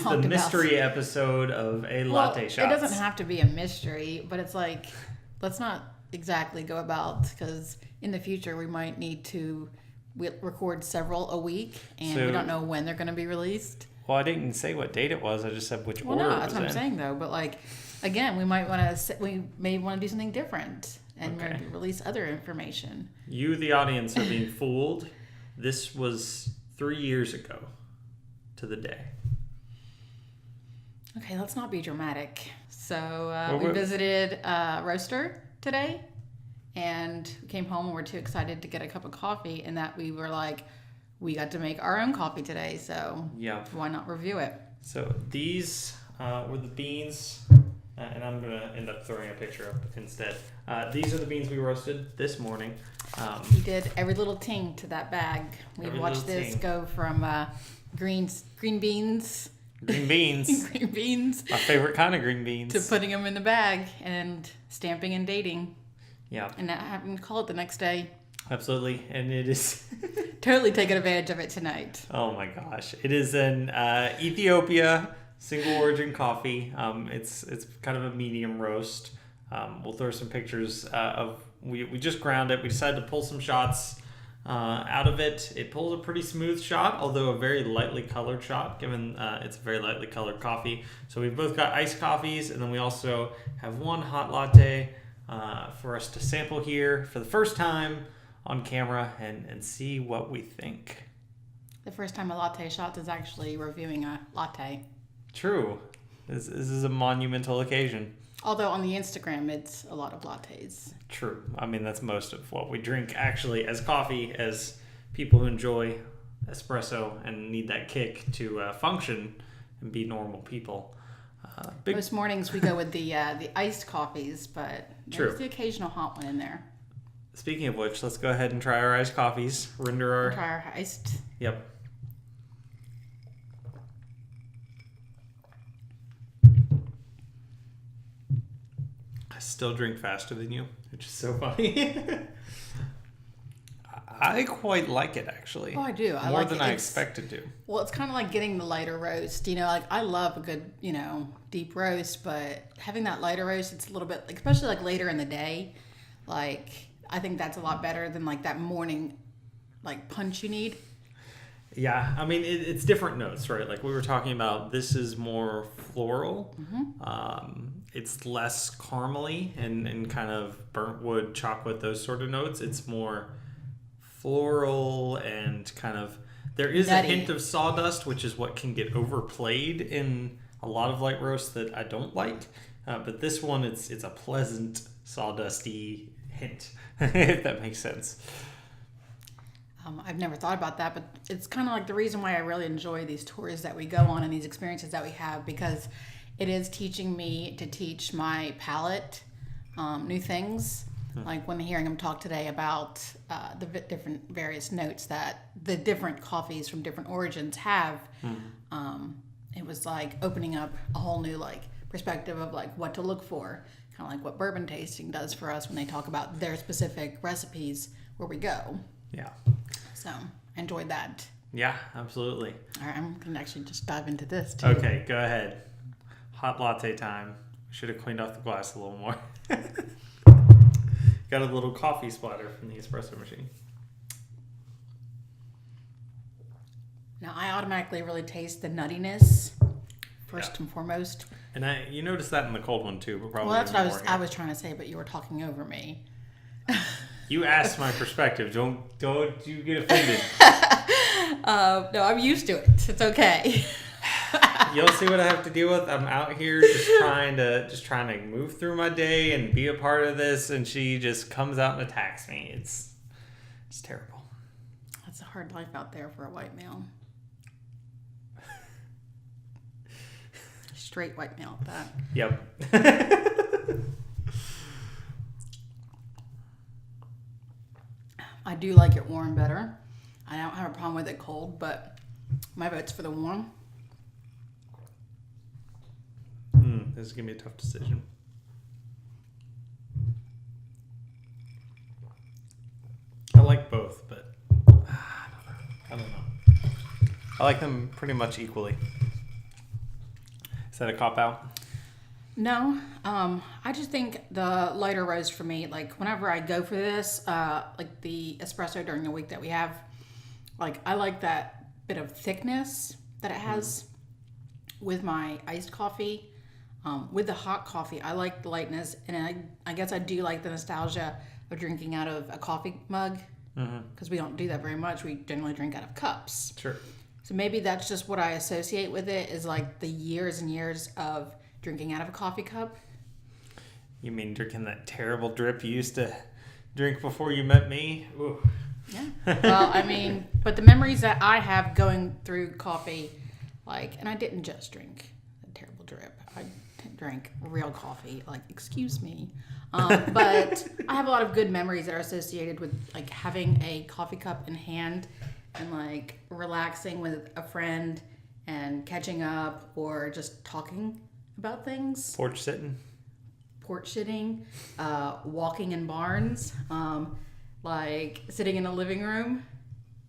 is the mystery episode of a latte shot. It doesn't have to be a mystery, but it's like, let's not exactly go about, because in the future we might need to record several a week, and we don't know when they're going to be released. Well, I didn't say what date it was. I just said which order. No, that's what I'm saying though. But like, again, we may want to do something different and maybe release other information. You, the audience, are being fooled. This was 3 years ago to the day. Okay, let's not be dramatic. So we visited Roaster today, and we came home and we're too excited to get a cup of coffee, and that we were like, we got to make our own coffee today, so why not review it? So these were the beans, and I'm going to end up throwing a picture up instead. These are the beans we roasted this morning. We did every little ting to that bag. We watched this go from green beans. Green beans. Green beans. My favorite kind of green beans. To putting them in the bag and stamping and dating. Yeah. And not having to call it the next day. Absolutely. And it is... totally taking advantage of it tonight. Oh my gosh. It is an Ethiopia single origin coffee. It's kind of a medium roast. We'll throw some pictures of... We just ground it. We decided to pull some shots out of it. It pulls a pretty smooth shot, although a very lightly colored shot, given it's a very lightly colored coffee. So we've both got iced coffees, and then we also have one hot latte for us to sample here for the first time on camera and see what we think. The first time a latte shot is actually reviewing a latte. True. This is a monumental occasion. Although on the Instagram, it's a lot of lattes. True. I mean, that's most of what we drink actually as coffee, as people who enjoy espresso and need that kick to function and be normal people. Most mornings we go with the iced coffees, but there's the occasional hot one in there. Speaking of which, let's go ahead and try our iced coffees. Try our iced. Yep. I still drink faster than you, which is so funny. I quite like it, actually. Oh, I do. I More like than it. I expected to. Well, it's kind of like getting the lighter roast. You know, like I love a good, deep roast, but having that lighter roast, it's a little bit, especially like later in the day, like I think that's a lot better than like that morning, like punch you need. Yeah, I mean, it's different notes, right? Like we were talking about, this is more floral. Mm-hmm. It's less caramely and kind of burnt wood, chocolate, those sort of notes. It's more floral and kind of, there is nutty. A hint of sawdust, which is what can get overplayed in a lot of light roasts that I don't like. But this one, it's a pleasant sawdusty hint, if that makes sense. I've never thought about that, but it's kind of like the reason why I really enjoy these tours that we go on and these experiences that we have, because it is teaching me to teach my palate new things. Like when hearing him talk today about the different various notes that the different coffees from different origins have, it was like opening up a whole new like perspective of like what to look for, kind of like what bourbon tasting does for us when they talk about their specific recipes where we go. Yeah. So I enjoyed that. Yeah, absolutely. All right, I'm going to actually just dive into this too. Okay, go ahead. Hot latte time. Should have cleaned off the glass a little more. Got a little coffee splatter from the espresso machine. Now I automatically really taste the nuttiness first and foremost. And you noticed that in the cold one too, but probably. Well, that's what I was trying to say, but you were talking over me. You asked my perspective. Don't you get offended. No, I'm used to it. It's okay. You'll see what I have to deal with. I'm out here just trying to move through my day and be a part of this, and she just comes out and attacks me. It's terrible. That's a hard life out there for a white male. Straight white male at that. Yep. I do like it warm better. I don't have a problem with it cold, but my vote's for the warm. This is going to be a tough decision. I like both, but I don't know. I like them pretty much equally. that a cop out? No, I just think the lighter roast for me, like whenever I go for this, like the espresso during the week that we have, like I like that bit of thickness that it has with my iced coffee. With the hot coffee, I like the lightness, and I guess I do like the nostalgia of drinking out of a coffee mug, because we don't do that very much. We generally drink out of cups. Sure. So maybe that's just what I associate with it, is like the years and years of drinking out of a coffee cup. You mean drinking that terrible drip you used to drink before you met me? Ooh. Yeah. Well, I mean, but the memories that I have going through coffee, like, and I didn't just drink a terrible drip. I drank real coffee, like, excuse me. But I have a lot of good memories that are associated with like having a coffee cup in hand and like relaxing with a friend and catching up or just talking about things. Porch sitting, walking in barns, like sitting in a living room,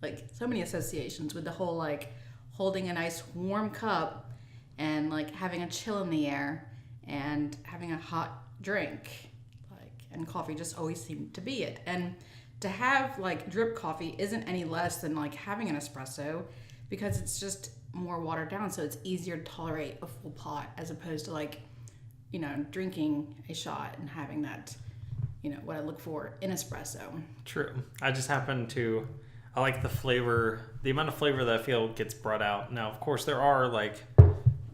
like so many associations with the whole like holding a nice warm cup and like having a chill in the air and having a hot drink, like, and coffee just always seemed to be it. And to have like drip coffee isn't any less than like having an espresso, because it's just more watered down, so it's easier to tolerate a full pot as opposed to like, you know, drinking a shot and having that, you know, what I look for in espresso. True. I just happen to, I like the flavor, the amount of flavor that I feel gets brought out. Now, of course, there are like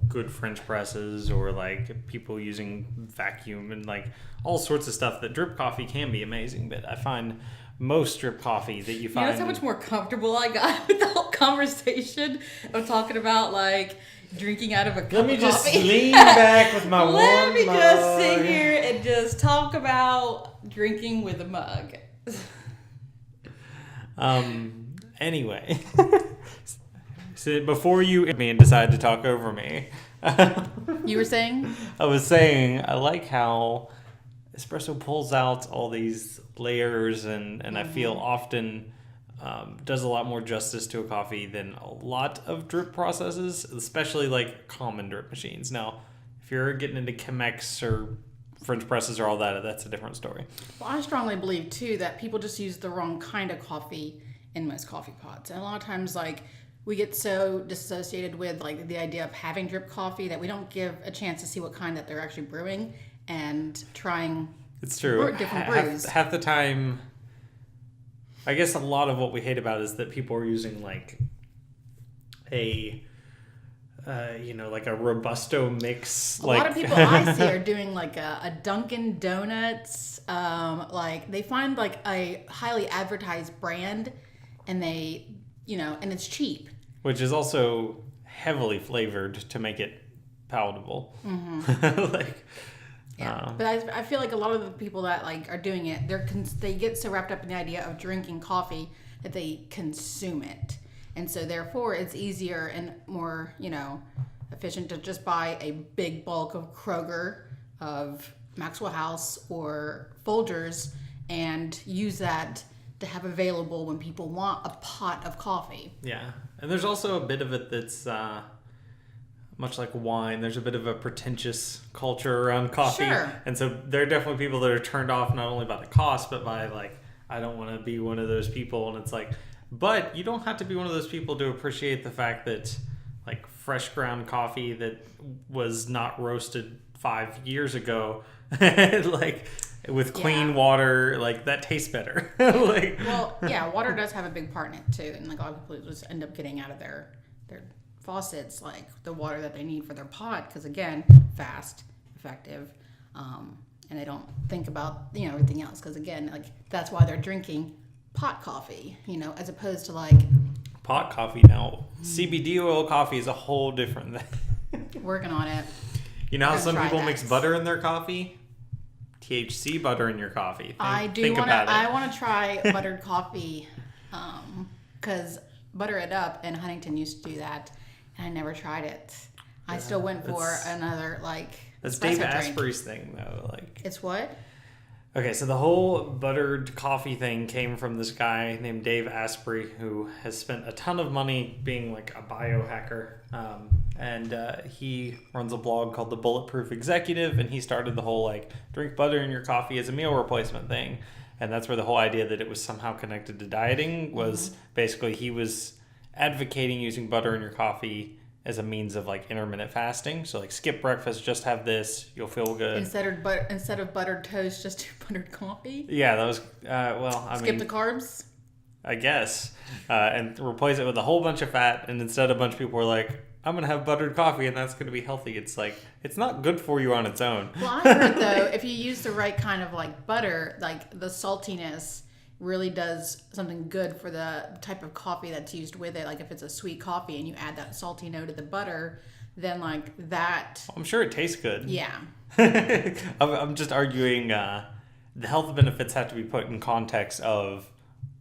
good French presses or like people using vacuum and like all sorts of stuff that drip coffee can be amazing, but I find most drip coffee that you find... You know how much more comfortable I got with the whole conversation of talking about like drinking out of a cup of coffee? Let me just lean back with my warm mug. Let me just sit here and just talk about drinking with a mug. Anyway. So before you me and decide to talk over me. You were saying? I was saying, I like how espresso pulls out all these layers and I feel often does a lot more justice to a coffee than a lot of drip processes, especially like common drip machines. Now, if you're getting into Chemex or French presses or all that, that's a different story. Well, I strongly believe too that people just use the wrong kind of coffee in most coffee pots. And a lot of times like we get so disassociated with like the idea of having drip coffee that we don't give a chance to see what kind that they're actually brewing and trying. It's true. Different brews. Half the time, I guess a lot of what we hate about is that people are using like a, like a Robusto mix. A lot of people I see are doing like a Dunkin' Donuts. Like they find like a highly advertised brand and they, and it's cheap. Which is also heavily flavored to make it palatable. Mm-hmm. Like... Yeah, but I feel like a lot of the people that like are doing it, they get so wrapped up in the idea of drinking coffee that they consume it, and so therefore it's easier and more efficient to just buy a big bulk of Kroger, of Maxwell House or Folgers, and use that to have available when people want a pot of coffee. Yeah, and there's also a bit of it that's. Much like wine, there's a bit of a pretentious culture around coffee. Sure. And so there are definitely people that are turned off not only by the cost, but by like, I don't want to be one of those people. And it's like, but you don't have to be one of those people to appreciate the fact that like fresh ground coffee that was not roasted 5 years ago, like with clean water, like that tastes better. Like, well, yeah, water does have a big part in it too. And like a lot of people just end up getting out of their faucets like the water that they need for their pot, because again, fast, effective, and they don't think about everything else, because again, like that's why they're drinking pot coffee, as opposed to like pot coffee. Now CBD oil coffee is a whole different thing. Working on it. You know how some people mix butter in their coffee? THC butter in your coffee. I want to try buttered coffee, because butter it up, and Huntington used to do that. I never tried it. I still went for another That's Dave Asprey's thing though. Like it's what? Okay, so the whole buttered coffee thing came from this guy named Dave Asprey, who has spent a ton of money being like a biohacker. and he runs a blog called The Bulletproof Executive, and he started the whole like drink butter in your coffee as a meal replacement thing. And that's where the whole idea that it was somehow connected to dieting was basically he was advocating using butter in your coffee as a means of like intermittent fasting. So like skip breakfast, just have this, you'll feel good. Instead of buttered toast, just do buttered coffee. Yeah, that was Skip the carbs. I guess, and replace it with a whole bunch of fat. And instead, a bunch of people were like, I'm going to have buttered coffee and that's going to be healthy. It's like, it's not good for you on its own. Well, I heard though, if you use the right kind of like butter, like the saltiness really does something good for the type of coffee that's used with it. Like if it's a sweet coffee and you add that salty note to the butter, then like that. I'm sure it tastes good. Yeah. I'm just arguing the health benefits have to be put in context of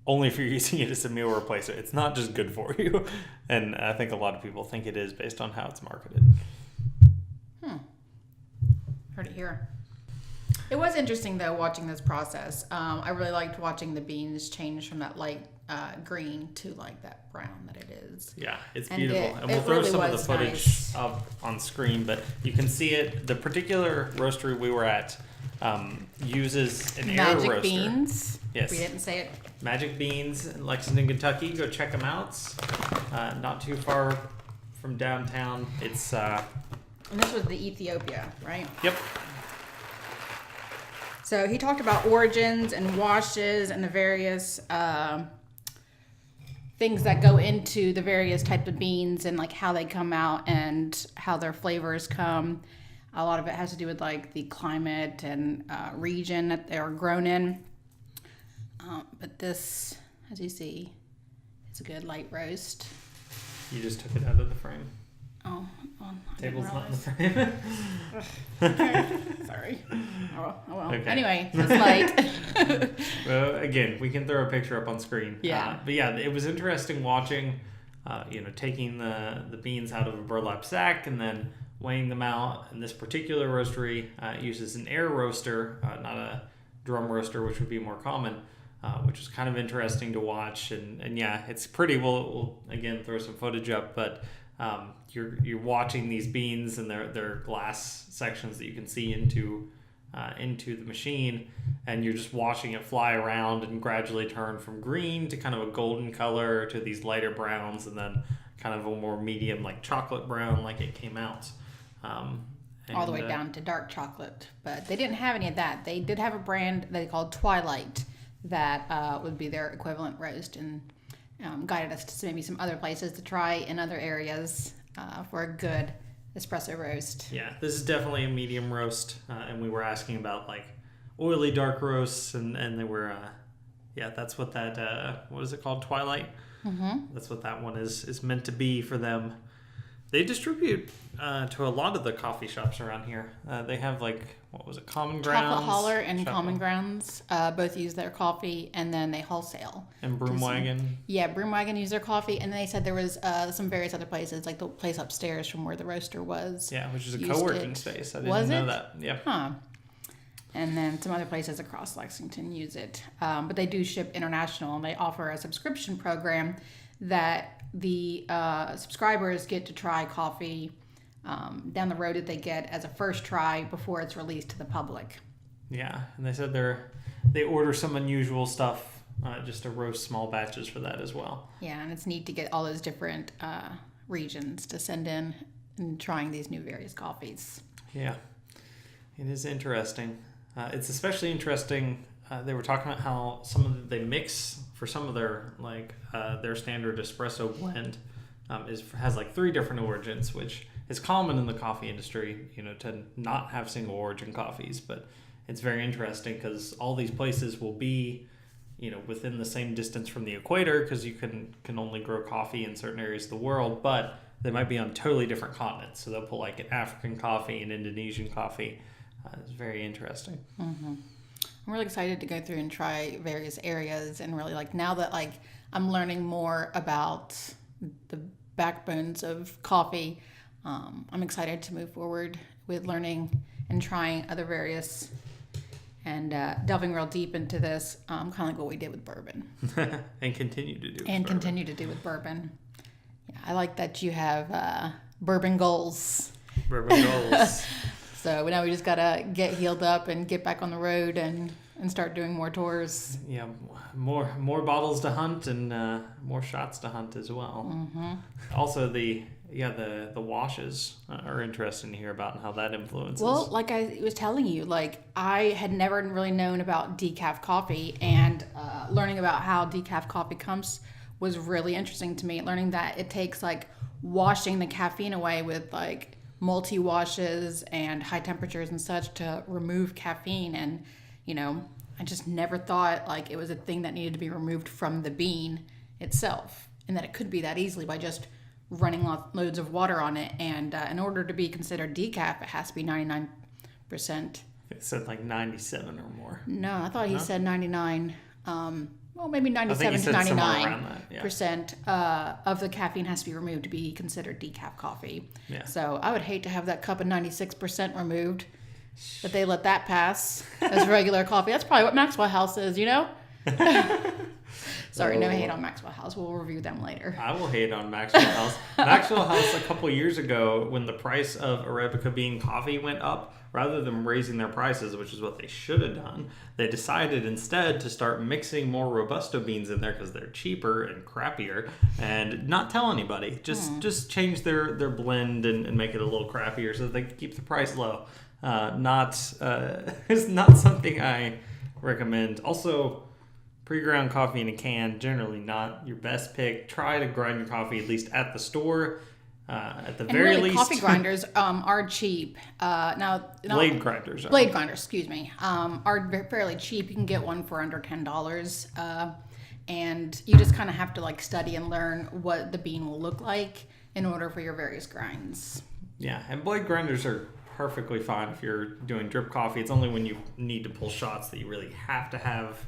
only if you're using it as a meal replacement. It's not just good for you. And I think a lot of people think it is based on how it's marketed. Heard it here. It was interesting though watching this process. I really liked watching the beans change from that light green to like that brown that it is. Yeah, it's And beautiful. And we'll it throw really some of the was footage nice. up on screen, but you can see it. The particular roastery we were at uses an air roaster. Magic beans. Yes. We didn't say it. Magic Beans in Lexington, Kentucky. Go check them out. Not too far from downtown. It's And this was the Ethiopia, right? Yep. So he talked about origins and washes and the various things that go into the various types of beans and like how they come out and how their flavors come. A lot of it has to do with like the climate and region that they are grown in. But this, as you see, is a good light roast. You just took it out of the frame. Oh, well, I Table's didn't not in the realize. frame. Okay, sorry. Oh well. Okay. Anyway, it's light. Well, again, we can throw a picture up on screen. Yeah. But yeah, it was interesting watching, taking the beans out of a burlap sack and then weighing them out. And this particular roastery uses an air roaster, not a drum roaster, which would be more common, which is kind of interesting to watch. And yeah, it's pretty. We'll again throw some footage up, but you're watching these beans and their glass sections that you can see into the machine, and you're just watching it fly around and gradually turn from green to kind of a golden color to these lighter browns, and then kind of a more medium like chocolate brown like it came out. All the way down to dark chocolate, but they didn't have any of that. They did have a brand they called Twilight that would be their equivalent roast, and guided us to maybe some other places to try in other areas for a good espresso roast. Yeah, this is definitely a medium roast, and we were asking about like oily dark roasts, and they were, that's what that, what is it called, Twilight? Mm-hmm. That's what that one is meant to be for them. They distribute to a lot of the coffee shops around here. They have like, what was it, Common Grounds? Chocolate Holler and Common Grounds both use their coffee, and then they wholesale. And Broomwagon. Yeah, Broomwagon used their coffee, and they said there was some various other places, like the place upstairs from where the roaster was. Yeah, which is a used co-working it. space. I didn't Was know it? that. Yeah. Huh. And then some other places across Lexington use it. But they do ship international, and they offer a subscription program that the subscribers get to try coffee down the road that they get as a first try before it's released to the public. Yeah, and they said they order some unusual stuff just to roast small batches for that as well. Yeah, and it's neat to get all those different regions to send in and trying these new various coffees. Yeah, it is interesting. It's especially interesting. They were talking about how they mix for some of their their standard espresso blend has like 3 different origins, which is common in the coffee industry, to not have single origin coffees. But it's very interesting because all these places will be, within the same distance from the equator, because you can only grow coffee in certain areas of the world, but they might be on totally different continents. So they'll put like an African coffee and Indonesian coffee. It's very interesting. Mm-hmm. I'm really excited to go through and try various areas, and really now that I'm learning more about the backbones of coffee, I'm excited to move forward with learning and trying other various and delving real deep into this, kind of like what we did with bourbon. And continue to do with bourbon. Yeah, I like that you have bourbon goals. Bourbon goals. So now we just gotta get healed up and get back on the road and start doing more tours. Yeah, more bottles to hunt and more shots to hunt as well. Mm-hmm. Also, the washes are interesting to hear about and how that influences. Well, like I was telling you, like I had never really known about decaf coffee, and learning about how decaf coffee comes was really interesting to me. Learning that it takes like washing the caffeine away with like multi-washes and high temperatures and such to remove caffeine. And I just never thought like it was a thing that needed to be removed from the bean itself, and that it could be that easily by just running loads of water on it. And in order to be considered decaf, it has to be 99%. It said like 97 or more. No, I thought he said 99. Well, maybe 97 to 99% of the caffeine has to be removed to be considered decaf coffee. Yeah. So I would hate to have that cup of 96% removed, but they let that pass as regular coffee. That's probably what Maxwell House is, Sorry, no hate on Maxwell House. We'll review them later. I will hate on Maxwell House. Maxwell House, a couple years ago, when the price of Arabica bean coffee went up, rather than raising their prices, which is what they should have done, they decided instead to start mixing more Robusto beans in there because they're cheaper and crappier, and not tell anybody. Just change their blend and make it a little crappier so that they can keep the price low. It's not something I recommend. Also, pre-ground coffee in a can, generally not your best pick. Try to grind your coffee at least at the store. At the very least, coffee grinders are cheap. Blade grinders. Blade grinders, excuse me, are fairly cheap. You can get one for under $10, and you just kind of have to like study and learn what the bean will look like in order for your various grinds. Yeah, and blade grinders are perfectly fine if you're doing drip coffee. It's only when you need to pull shots that you really have to have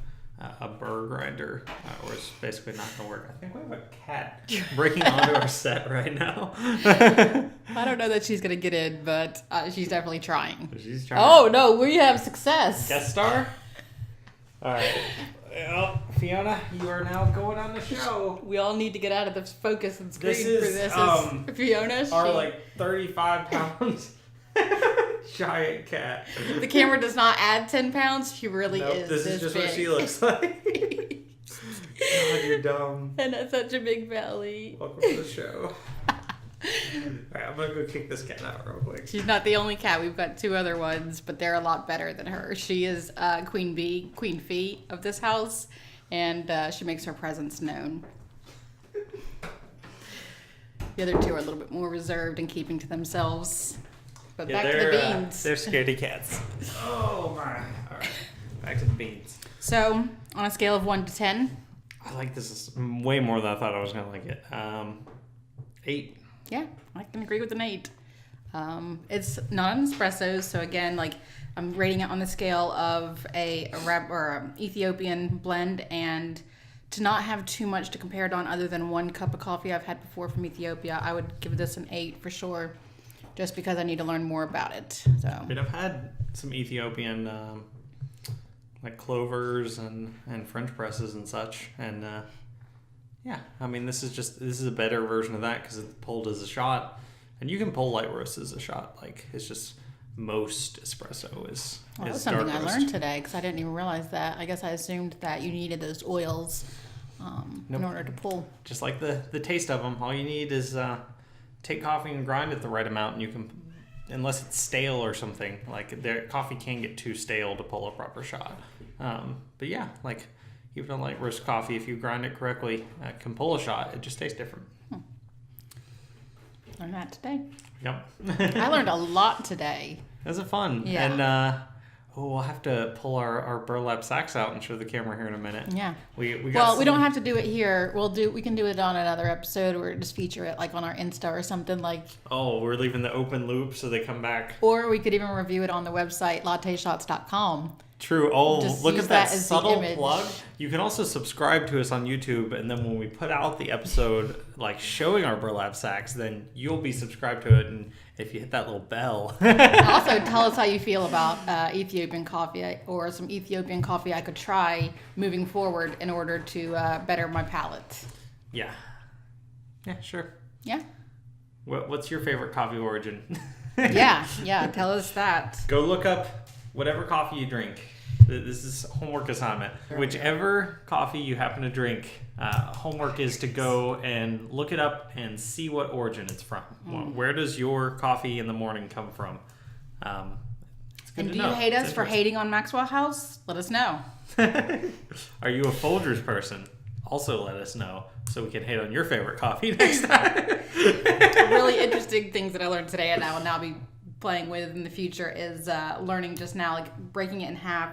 a burr grinder, or it's basically not going to work. I think we have a cat breaking onto our set right now. I don't know that she's going to get in, but she's definitely trying. She's trying. Oh, no, we have success. Guest star? All right. Well, Fiona, you are now going on the show. We all need to get out of the focus and screen this is, for this. Fiona, our like 35 pounds giant cat. The camera does not add 10 pounds. She really is. This is just big. What she looks like. God, you're dumb. And that's such a big belly. Welcome to the show. Alright, I'm gonna go kick this cat out real quick. She's not the only cat. We've got two other ones, but they're a lot better than her. She is Queen Fee of this house, and she makes her presence known. The other two are a little bit more reserved and keeping to themselves. But back to the beans. They're scaredy cats. Oh my. Alright, back to the beans. So, on a scale of 1 to 10? I like this way more than I thought I was gonna like it. 8. Yeah, I can agree with an 8. It's not an espresso, so again, like I'm rating it on the scale of a Ethiopian blend, and to not have too much to compare it on other than one cup of coffee I've had before from Ethiopia, I would give this an 8 for sure, just because I need to learn more about it. So I mean, I've had some Ethiopian like clovers and French presses and such, and yeah, I mean this is a better version of that because it's pulled as a shot, and you can pull light roast as a shot. Like it's just most espresso is. Well, that was is something dark I roast. learned today because I didn't even realize that. I guess I assumed that you needed those oils in order to pull. Just like the taste of them, all you need is take coffee and grind it the right amount, and you can, unless it's stale or something, like their coffee can get too stale to pull a proper shot. But yeah, like even a light roast coffee, if you grind it correctly, can pull a shot. It just tastes different. Learned that today. Yep. I learned a lot today. It was fun. Yeah. And we'll have to pull our burlap sacks out and show the camera here in a minute. Yeah. We don't have to do it here. We can do it on another episode or just feature it like on our Insta or something like. Oh, we're leaving the open loop so they come back. Or we could even review it on the website latteshots.com. True. Oh, Just look use at that that as the subtle image. plug. You can also subscribe to us on YouTube, and then when we put out the episode, like showing our burlap sacks, then you'll be subscribed to it, and if you hit that little bell. Also, tell us how you feel about Ethiopian coffee or some Ethiopian coffee I could try moving forward in order to better my palate. Yeah. Yeah, sure. Yeah. What's your favorite coffee origin? Yeah, tell us that. Go look up whatever coffee you drink. This is homework assignment. Whichever coffee you happen to drink, homework is to go and look it up and see what origin it's from. Where does your coffee in the morning come from? It's good And to do know. you hate It's us for hating on Maxwell House? Let us know. Are you a Folgers person? Also let us know so we can hate on your favorite coffee next time. Really interesting things that I learned today and I will now be playing with in the future is learning just now, like breaking it in half,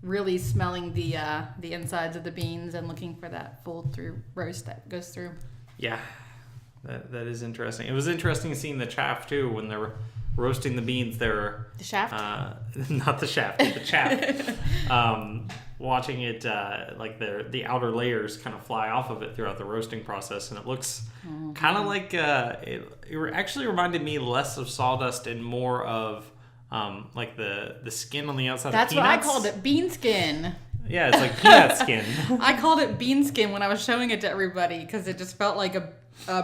really smelling the insides of the beans and looking for that full through roast that goes through. Yeah, that is interesting. It was interesting seeing the chaff too when they were roasting the beans. They were The shaft? not the shaft, the chaff. Watching it like the outer layers kind of fly off of it throughout the roasting process, and it looks kind of like it actually reminded me less of sawdust and more of like the skin on the outside. That's of what peanuts. I called it, bean skin. Yeah, it's like peanut skin. I called it bean skin when I was showing it to everybody because it just felt like a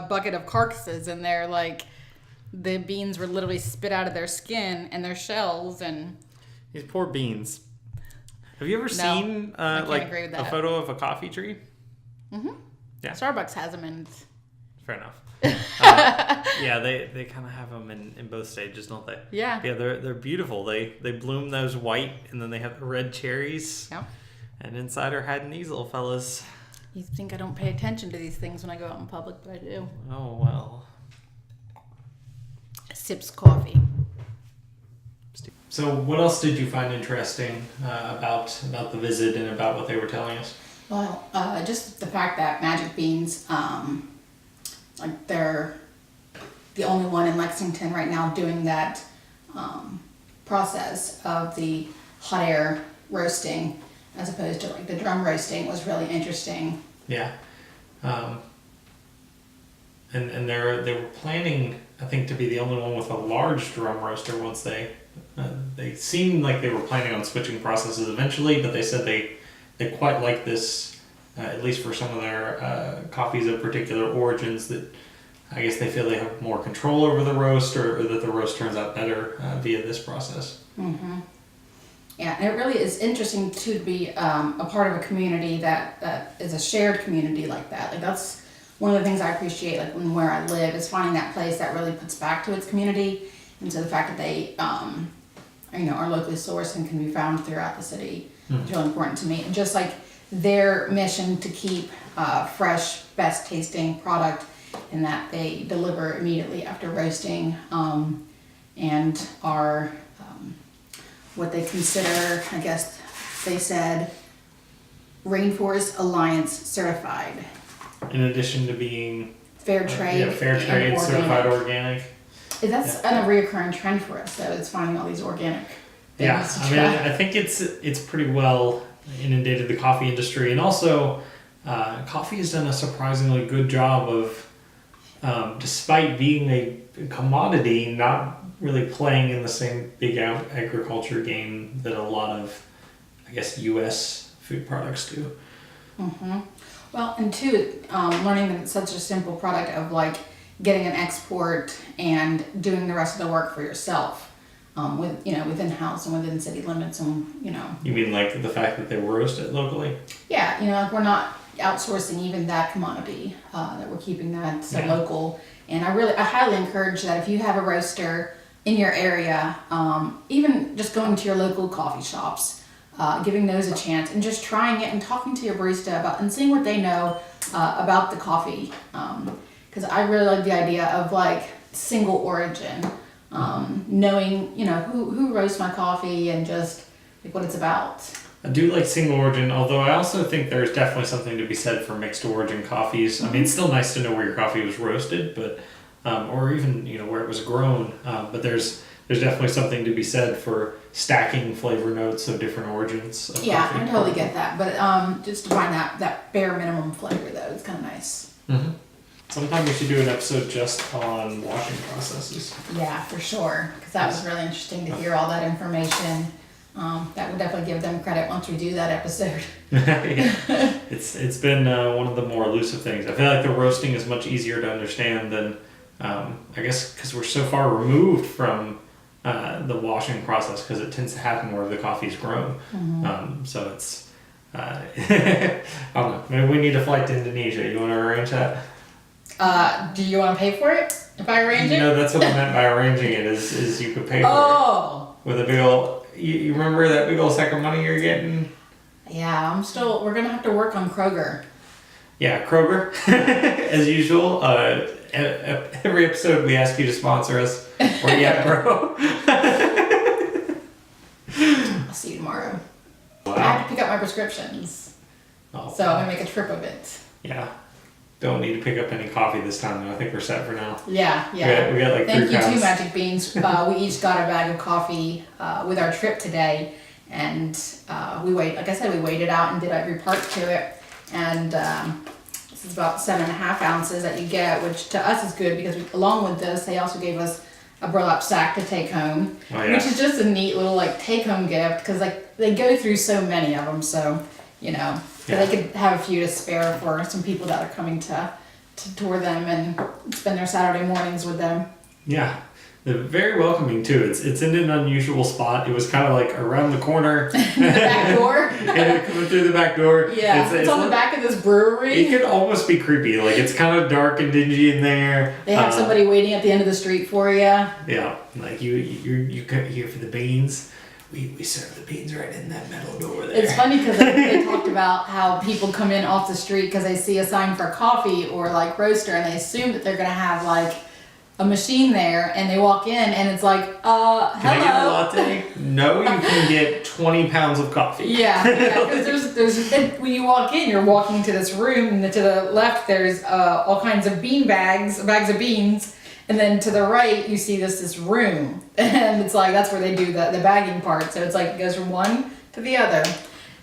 bucket of carcasses in there. Like the beans were literally spit out of their skin and their shells. And These poor beans. Have you ever seen I can't like agree with a that. photo of a coffee tree? Mm-hmm. Yeah. Starbucks has them, and Fair enough. Yeah, they kind of have them in both stages, don't they? yeah. Yeah, they're beautiful. They bloom those white, and then they have the red cherries. Yeah. And inside are hiding these little fellas. You think I don't pay attention to these things when I go out in public, but I do. Oh well. Sips coffee. So, what else did you find interesting about the visit and about what they were telling us? Well, just the fact that Magic Beans, like they're the only one in Lexington right now doing that process of the hot air roasting as opposed to like the drum roasting was really interesting. Yeah. And they were planning, I think, to be the only one with a large drum roaster once they seemed like they were planning on switching processes eventually, but they said they quite like this, at least for some of their coffees of particular origins, that I guess they feel they have more control over the roast or that the roast turns out better via this process. Mm-hmm. Yeah, and it really is interesting to be a part of a community that is a shared community like that. Like that's one of the things I appreciate, like where I live, is finding that place that really puts back to its community. And so the fact that they, are locally sourced and can be found throughout the city is really important to me. And just like their mission to keep fresh, best tasting product, and that they deliver immediately after roasting, and are what they consider, I guess they said, Rainforest Alliance certified. In addition to being Fair trade. fair trade, and certified organic. organic. That's a reoccurring trend for us, though. It's finding all these organic Yeah, things to I mean, try. I think it's pretty well inundated the coffee industry, and also coffee has done a surprisingly good job of, despite being a commodity, not really playing in the same big agriculture game that a lot of, I guess, U.S. food products do. Mm-hmm. Well, and two, learning that it's such a simple product of like getting an export and doing the rest of the work for yourself, within house and within city limits, and You mean like the fact that they roast it locally? Yeah, like we're not outsourcing even that commodity, that we're keeping that so local. And I highly encourage that if you have a roaster in your area, even just going to your local coffee shops, giving those a chance and just trying it and talking to your barista about and seeing what they know about the coffee. Because I really like the idea of like single origin, knowing who roasts my coffee and just like what it's about. I do like single origin, although I also think there's definitely something to be said for mixed origin coffees. I mean, it's still nice to know where your coffee was roasted, but or even where it was grown. But there's definitely something to be said for stacking flavor notes of different origins. Of Yeah, coffee. I totally get that. But just to find that bare minimum flavor though, it's kind of nice. Mm-hmm. Sometime we should do an episode just on washing processes. Yeah, for sure. Because that was really interesting to hear all that information. That would definitely give them credit once we do that episode. Yeah. It's been one of the more elusive things. I feel like the roasting is much easier to understand than I guess because we're so far removed from the washing process, because it tends to happen where the coffee is grown. So it's, I don't know, maybe we need a flight to Indonesia. You want to arrange that? Do you want to pay for it if I arrange it? No, that's what I meant by arranging it, is you could pay for it. With a big old, you remember that big old sack of money you're getting? Yeah, we're going to have to work on Kroger. Yeah, Kroger, as usual. Every episode we ask you to sponsor us. Where you at, bro? I'll see you tomorrow. Wow. I have to pick up my prescriptions. Oh, so I'm going to make a trip of it. Yeah. Don't need to pick up any coffee this time, though. I think we're set for now. Yeah. We got like 3 Thank you pounds. to Magic Beans. We each got a bag of coffee with our trip today. And we waited out and did every part to it. And this is about 7.5 ounces that you get, which to us is good because along with this, they also gave us a burlap sack to take home, which is just a neat little like take home gift because like they go through so many of them. So, they could have a few to spare for some people that are coming to tour them and spend their Saturday mornings with them. Yeah. They're very welcoming too. It's in an unusual spot. It was kind of like around the corner. The back door? And coming through the back door. Yeah, it's on the back of this brewery. It could almost be creepy. Like it's kind of dark and dingy in there. They have somebody waiting at the end of the street for you. Yeah, like you come here for the beans. We serve the beans right in that metal door there. It's funny because they talked about how people come in off the street because they see a sign for coffee or like roaster and they assume that they're going to have like a machine there and they walk in and it's like, hello. Can I get a latte? No, you can get 20 pounds of coffee. Yeah, because there's when you walk in, you're walking to this room and to the left there's all kinds of bags of beans. And then to the right, you see this room, and it's like that's where they do the bagging part. So it's like it goes from one to the other,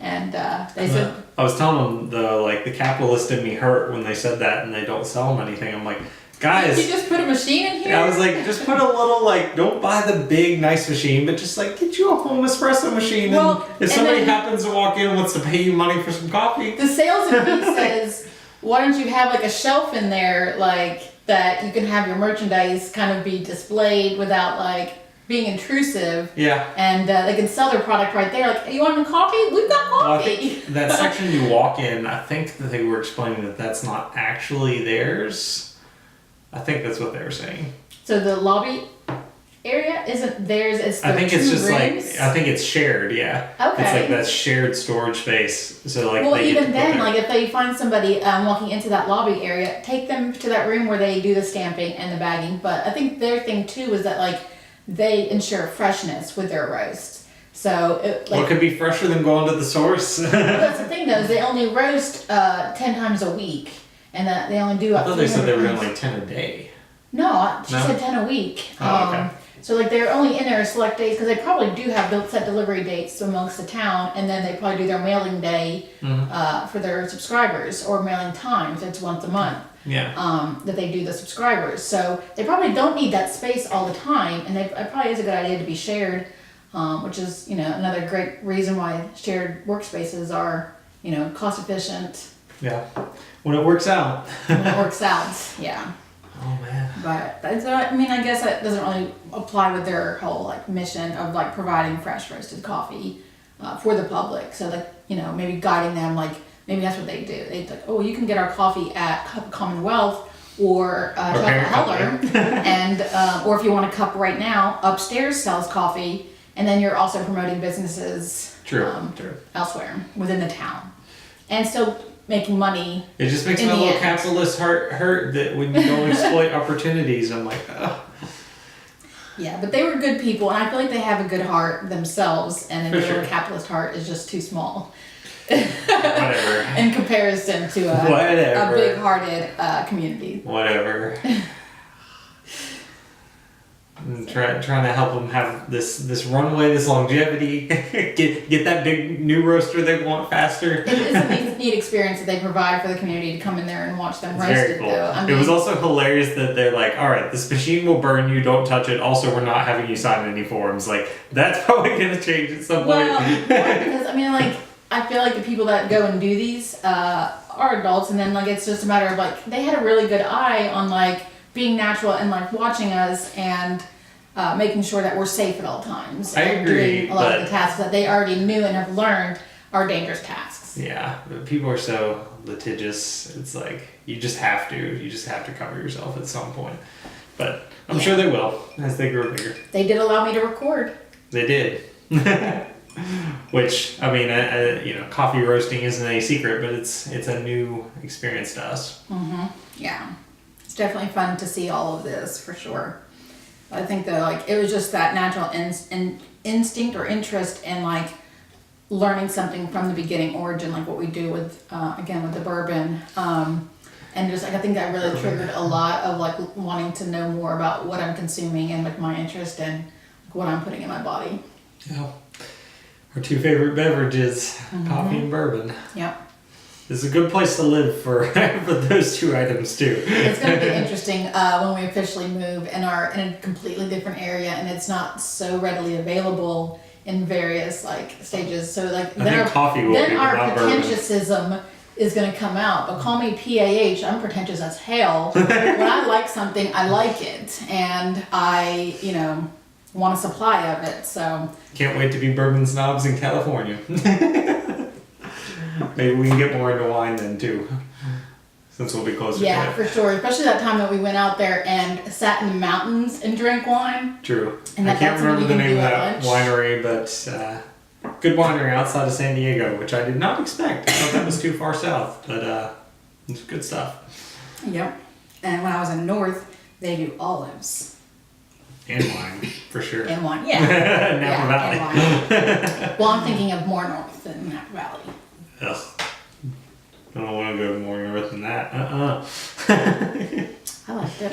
and they said. I was telling them the capitalist in me hurt when they said that, and they don't sell them anything. I'm like, guys, you just put a machine in here. I was like, just put a little don't buy the big nice machine, but just get you a home espresso machine. Well, and if somebody happens to walk in and wants to pay you money for some coffee, the salesman says, why don't you have a shelf in there that you can have your merchandise kind of be displayed without being intrusive. Yeah. And they can sell their product right there. Like, you want a coffee? We've got coffee. Well, I think that section you walk in, I think that they were explaining that that's not actually theirs. I think that's what they were saying. So the lobby area isn't theirs. It's the I think it's just rooms? I think it's shared. Yeah. Okay. It's like that shared storage space. So well, they even then, if they find somebody walking into that lobby area, take them to that room where they do the stamping and the bagging. But I think their thing too is that they ensure freshness with their roast. So it could be fresher than going to the source. Well, that's the thing though, is they only roast 10 times a week, and that they only do. I thought they said they were doing 10 a day. No, she said 10 a week. Oh, okay. So they're only in there select days because they probably do have set delivery dates amongst the town, and then they probably do their mailing day for their subscribers or mailing times. It's once a month. Yeah. That they do the subscribers. So they probably don't need that space all the time, and it probably is a good idea to be shared, which is another great reason why shared workspaces are cost efficient. Yeah. When it works out. Yeah. Oh man. But I guess that doesn't really apply with their whole mission of providing fresh roasted coffee for the public. So maybe guiding them maybe that's what they do. They you can get our coffee at Commonwealth or Chocolate Heller, and or if you want a cup right now, upstairs sells coffee, and then you're also promoting businesses True. elsewhere within the town, and still making money. It just makes my little capitalist heart hurt that when you don't exploit opportunities, I'm like, oh. Yeah, but they were good people, and I feel like they have a good heart themselves, and their little capitalist heart is just too small. Whatever. In comparison to a big-hearted community. Whatever. I'm trying to help them have this runway, this longevity, get that big new roaster they want faster. It is a neat experience that they provide for the community to come in there and watch them roast it. Cool. Though. It was also hilarious that they're like, all right, this machine will burn you, don't touch it. Also, we're not having you sign any forms. That's probably going to change at some point. Because I feel like the people that go and do these are adults, and then it's just a matter of they had a really good eye on being natural and like watching us and making sure that we're safe at all times. I and agree, doing a lot but of the tasks that they already knew and have learned are dangerous tasks. yeah, but people are so litigious. It's like you just have to cover yourself at some point. But I'm sure they will as they grow bigger. They did allow me to record. They did. Which, I mean, you know, coffee roasting isn't a secret, but it's a new experience to us. Mm-hmm. Yeah, it's definitely fun to see all of this for sure. I think that like it was just that natural instinct or interest in like learning something from the beginning origin, like what we do with again with the bourbon, and just like I think that really triggered a lot of like wanting to know more about what I'm consuming and like my interest in what I'm putting in my body. Yeah. Our two favorite beverages, coffee and bourbon. Yep. This is a good place to live for those two items too. It's going to be interesting when we officially move and are in a completely different area and it's not so readily available in various like stages. So like I think coffee will be our without bourbon. pretentiousism is going to come out. But call me PAH, I'm pretentious as hell. When I like something, I like it, and I want a supply of it. So can't wait to be bourbon snobs in California. Maybe we can get more into wine then too, since we'll be closer to yeah, it. for sure. Especially that time that we went out there and sat in the mountains and drank wine. True. And I can't remember the name of that lunch. winery, but good winery outside of San Diego, which I did not expect. I thought that was too far south, but it's good stuff. Yep. And when I was in North, they do olives. And wine, for sure. And wine, yeah. Napa Valley. And wine. Well, I'm thinking of more north than Napa Valley. Ugh. I don't want to go more north than that. I liked it.